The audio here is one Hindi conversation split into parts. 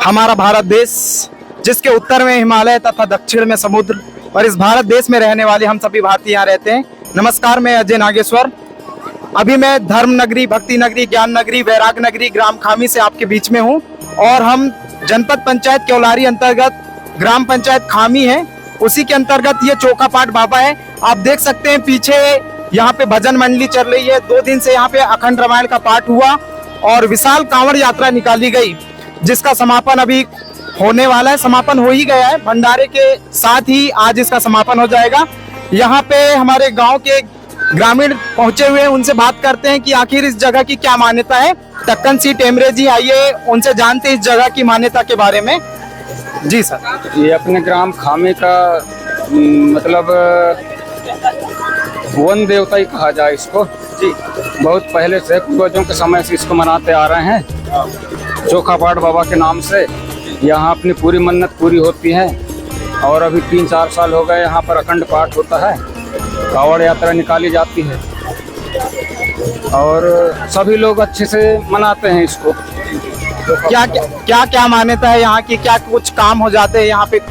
हमारा भारत देश, जिसके उत्तर में हिमालय तथा दक्षिण में समुद्र, और इस भारत देश में रहने वाले हम सभी भारतीय यहाँ रहते हैं। नमस्कार, मैं अजय नागेश्वर। अभी मैं धर्म नगरी, भक्ति नगरी, ज्ञान नगरी, वैराग नगरी, ग्राम खामी से आपके बीच में हूँ। और हम जनपद पंचायत केवलारी अंतर्गत ग्राम पंचायत खामी है, उसी के अंतर्गत ये चोखापाट बाबा है। आप देख सकते हैं पीछे यहाँ पे भजन मंडली चल रही है। 2 दिन से यहाँ पे अखंड रामायण का पाठ हुआ और विशाल कांवड़ यात्रा निकाली गई, जिसका समापन अभी होने वाला है। समापन हो ही गया है, भंडारे के साथ ही आज इसका समापन हो जाएगा। यहाँ पे हमारे गांव के ग्रामीण पहुंचे हुए हैं, उनसे बात करते हैं कि आखिर इस जगह की क्या मान्यता है। टक्कन सी टेमरे जी, आइए उनसे जानते हैं इस जगह की मान्यता के बारे में। जी सर। ये अपने ग्राम खामी का मतलब वन देवता ही कहा जाए इसको। जी, बहुत पहले से पूर्वजों के समय से इसको मनाते आ रहे हैं चोखापाट बाबा के नाम से। यहाँ अपनी पूरी मन्नत पूरी होती है और अभी 3-4 साल हो गए यहाँ पर अखंड पाठ होता है, कावड़ यात्रा निकाली जाती है और सभी लोग अच्छे से मनाते हैं इसको। क्या मान्यता है यहाँ की? क्या कुछ काम हो जाते हैं यहाँ पे?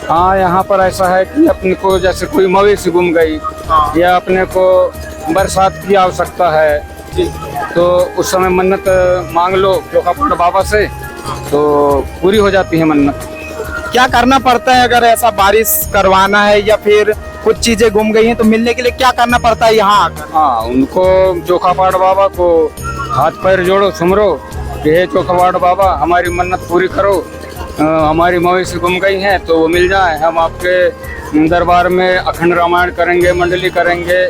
हाँ, यहाँ पर ऐसा है कि अपने को जैसे कोई मवेशी गुम गई या अपने को बरसात की आवश्यकता है तो उस समय मन्नत मांग लो चोखापाट बाबा से, तो पूरी हो जाती है मन्नत। क्या करना पड़ता है अगर ऐसा बारिश करवाना है या फिर कुछ चीजें गुम गई हैं तो मिलने के लिए क्या करना पड़ता है यहाँ आकर? हाँ, उनको चोखापाट बाबा को हाथ पैर जोड़ो, सुमरो कि हे चोखापाट बाबा हमारी मन्नत पूरी करो, हमारी मवेशी गुम गई हैं तो वो मिल जाए। हम आपके दरबार में अखंड रामायण करेंगे, मंडली करेंगे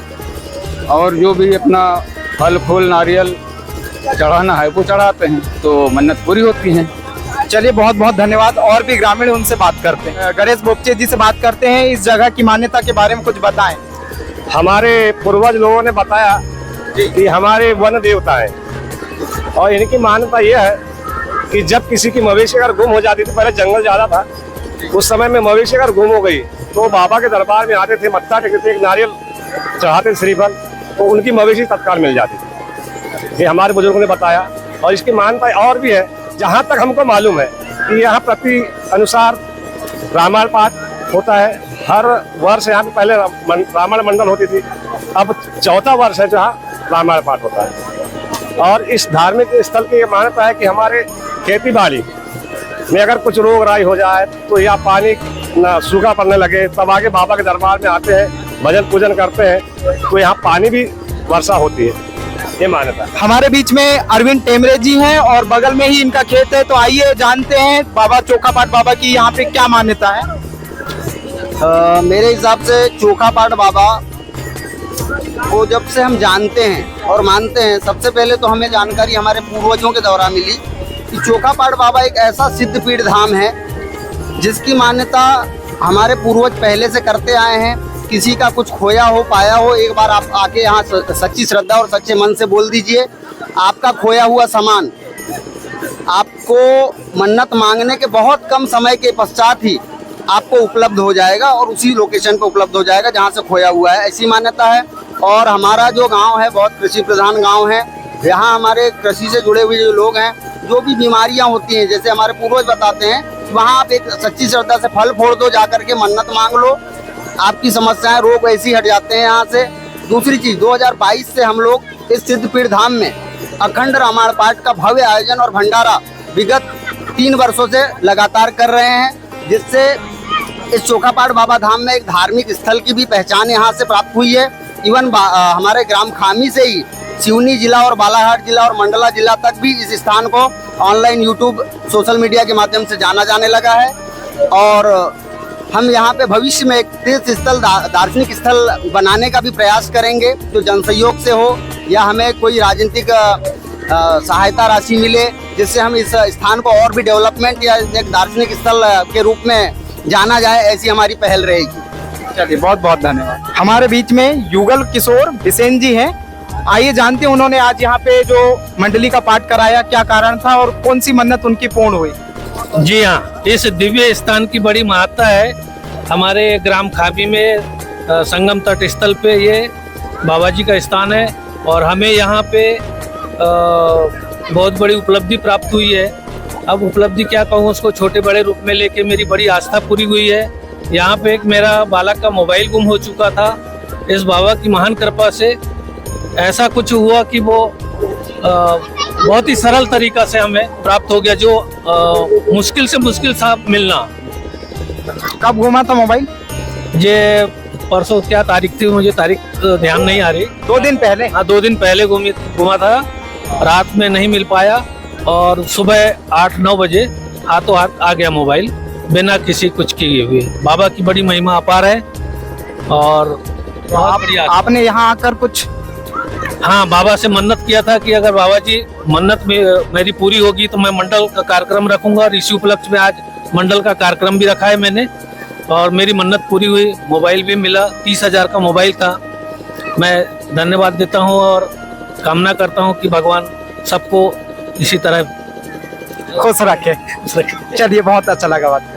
और जो भी अपना फल फूल नारियल चढ़ाना है वो चढ़ाते हैं, तो मन्नत पूरी होती है। चलिए, बहुत बहुत धन्यवाद। और भी ग्रामीण उनसे बात करते हैं। गणेश बोपचे जी से बात करते हैं, इस जगह की मान्यता के बारे में कुछ बताएं। हमारे पूर्वज लोगों ने बताया कि हमारे वन देवता है और इनकी मान्यता यह है कि जब किसी की मवेशी अगर गुम हो जाती थी, पहले जंगल ज़्यादा था, उस समय में मवेशी अगर गुम हो गई तो बाबा के दरबार में आते थे, मत्था टेकते थे, एक नारियल चढ़ाते श्रीफल, तो उनकी मवेशी तत्काल मिल जाती थी। ये हमारे बुजुर्गों ने बताया और इसकी मान्यता और भी है। जहाँ तक हमको मालूम है कि यहाँ प्रति अनुसार रामायण पाठ होता है हर वर्ष। यहाँ पे पहले रामायण मंडल होती थी, अब 4था वर्ष है जहाँ रामायण पाठ होता है। और इस धार्मिक स्थल की ये मान्यता है कि हमारे खेती बाड़ी में अगर कुछ रोग राई हो जाए तो या पानी सूखा पड़ने लगे, तब आगे बाबा के दरबार में आते हैं, भजन पूजन करते हैं, तो यहाँ पानी भी वर्षा होती है, ये मान्यता है। हमारे बीच में अरविंद टेमरे जी हैं और बगल में ही इनका खेत है, तो आइए जानते हैं बाबा चोखापाट बाबा की यहाँ पे क्या मान्यता है। मेरे हिसाब से चोखापाट बाबा को जब से हम जानते हैं और मानते हैं, सबसे पहले तो हमें जानकारी हमारे पूर्वजों के द्वारा मिली कि चोखापाट बाबा एक ऐसा सिद्ध पीठ धाम है जिसकी मान्यता हमारे पूर्वज पहले से करते आए हैं। किसी का कुछ खोया हो, पाया हो, एक बार आप आके यहाँ सच्ची श्रद्धा और सच्चे मन से बोल दीजिए, आपका खोया हुआ सामान आपको मन्नत मांगने के बहुत कम समय के पश्चात ही आपको उपलब्ध हो जाएगा और उसी लोकेशन पे उपलब्ध हो जाएगा जहाँ से खोया हुआ है, ऐसी मान्यता है। और हमारा जो गांव है बहुत कृषि प्रधान गांव है। यहाँ हमारे कृषि से जुड़े हुए जो लोग हैं, जो भी बीमारियाँ होती हैं, जैसे हमारे पूर्वज बताते हैं, वहाँ आप एक सच्ची श्रद्धा से फल फोड़ दो, जाकर के मन्नत मांग लो, आपकी समस्याएं रोग ऐसे ही हट जाते हैं यहाँ से। दूसरी चीज़, 2022 से हम लोग इस सिद्धपीठ धाम में अखंड रामायण पाठ का भव्य आयोजन और भंडारा विगत 3 वर्षों से लगातार कर रहे हैं, जिससे इस चोखापाट बाबा धाम में एक धार्मिक स्थल की भी पहचान यहाँ से प्राप्त हुई है। इवन हमारे ग्राम खामी से ही सिवनी जिला और बालाघाट जिला और मंडला जिला तक भी इस स्थान को ऑनलाइन यूट्यूब सोशल मीडिया के माध्यम से जाना जाने लगा है। और हम यहाँ पे भविष्य में एक तीर्थ स्थल, दार्शनिक स्थल बनाने का भी प्रयास करेंगे, जो जनसहयोग से हो या हमें कोई राजनीतिक सहायता राशि मिले, जिससे हम इस स्थान को और भी डेवलपमेंट या एक दार्शनिक स्थल के रूप में जाना जाए, ऐसी हमारी पहल रहेगी। चलिए, बहुत बहुत धन्यवाद। हमारे बीच में युगल किशोर बिसेन जी हैं, आइए जानते हैं उन्होंने आज यहाँ पे जो मंडली का पाठ कराया क्या कारण था और कौन सी मन्नत उनकी पूर्ण हुई। जी हाँ, इस दिव्य स्थान की बड़ी महत्ता है। हमारे ग्राम खाबी में संगम तट स्थल पे ये बाबा जी का स्थान है और हमें यहाँ पे बहुत बड़ी उपलब्धि प्राप्त हुई है अब उपलब्धि क्या कहूँ उसको, छोटे बड़े रूप में लेके मेरी बड़ी आस्था पूरी हुई है। यहाँ पे एक मेरा बालक का मोबाइल गुम हो चुका था, इस बाबा की महान कृपा से ऐसा कुछ हुआ कि वो बहुत ही सरल तरीका से हमें प्राप्त हो गया, जो मुश्किल से मुश्किल था मिलना। कब घुमा था मोबाइल? ये परसों क्या तारीख थी, मुझे तारीख ध्यान नहीं आ रही। 2 दिन पहले। हाँ, 2 दिन पहले घुमा था, रात में नहीं मिल पाया और सुबह 8-9 बजे हाथों हाथ आ गया मोबाइल, बिना किसी कुछ किए हुए। बाबा की बड़ी महिमा अपार है और बहुत बढ़िया। आपने यहाँ आकर कुछ? हाँ, बाबा से मन्नत किया था कि अगर बाबा जी मन्नत मेरी पूरी होगी तो मैं मंडल का कार्यक्रम रखूंगा, और इसी उपलक्ष्य में आज मंडल का कार्यक्रम भी रखा है मैंने, और मेरी मन्नत पूरी हुई। मोबाइल भी मिला, 30,000 का मोबाइल था। मैं धन्यवाद देता हूँ और कामना करता हूँ कि भगवान सबको इसी तरह खुश रखे। चलिए, बहुत अच्छा लगा बात।